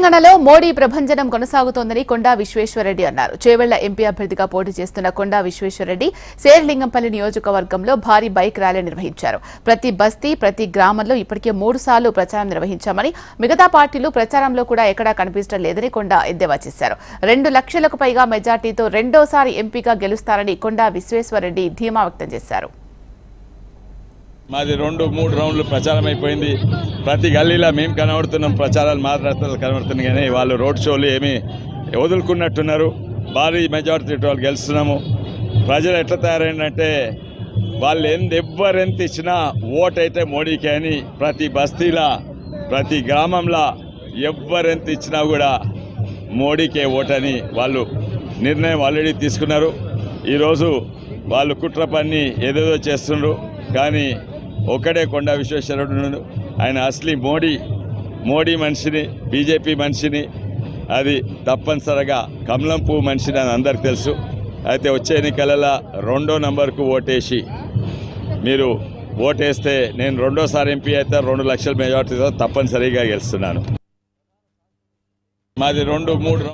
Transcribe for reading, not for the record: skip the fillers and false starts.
తెలంగాణలో మోడీ ప్రభంజనం కొనసాగుతోందని కొండా విశ్వేశ్వరరెడ్డి అన్నారు. చేవెళ్ల ఎంపీ అభ్యర్థిగా పోటీ చేస్తున్న కొండా విశ్వేశ్వరరెడ్డి శేర్లింగంపల్లి నియోజకవర్గంలో భారీ బైక్ ర్యాలీ నిర్వహించారు. ప్రతి బస్తీ, ప్రతి గ్రామంలో ఇప్పటికే 3 సార్లు ప్రచారం నిర్వహించామని, మిగతా పార్టీలు ప్రచారంలో కూడా ఎక్కడా కనిపించడం లేదని కొండా ఎద్దేవా చేశారు. 2 లక్షలకు పైగా మెజార్టీతో రెండోసారి ఎంపీగా గెలుస్తారని కొండా విశ్వేశ్వరరెడ్డి ధీమా వ్యక్తం చేశారు. మాది 2-3 రౌండ్లు ప్రచారం అయిపోయింది. ప్రతి గల్లీలో మేము కనబడుతున్నాం, ప్రచారాలు మా రాష్ట్రాలు కనబడుతున్నాయి. కానీ వాళ్ళు రోడ్ షోలు ఏమీ వదులుకున్నట్టున్నారు. భారీ మెజారిటీ వాళ్ళు గెలుస్తున్నాము. ప్రజలు ఎట్లా తయారైందంటే వాళ్ళు ఎవరెంత ఇచ్చినా ఓటైతే మోడీకే అని ప్రతి బస్తీలో, ప్రతి గ్రామంలో ఎవరెంత ఇచ్చినా కూడా మోడీకే ఓటని వాళ్ళు నిర్ణయం ఆల్రెడీ తీసుకున్నారు. ఈరోజు వాళ్ళు కుట్ర పన్ని ఏదేదో చేస్తుండ్రు. కానీ ఒక్కడే కొండా విశ్వేశ్వరరెడ్డి, ఆయన అసలు మోడీ మనిషిని, బీజేపీ మనిషిని, అది తప్పనిసరిగా కమలం పువ్వు మనిషిని అని అందరికి తెలుసు. అయితే వచ్చే ఎన్నికలలో 2వ నంబర్కు ఓటేసి మీరు ఓటేస్తే నేను రెండోసారి ఎంపీ అయితే 2 లక్షల మెజార్టీతో తప్పనిసరిగా గెలుస్తున్నాను. మాది 2-3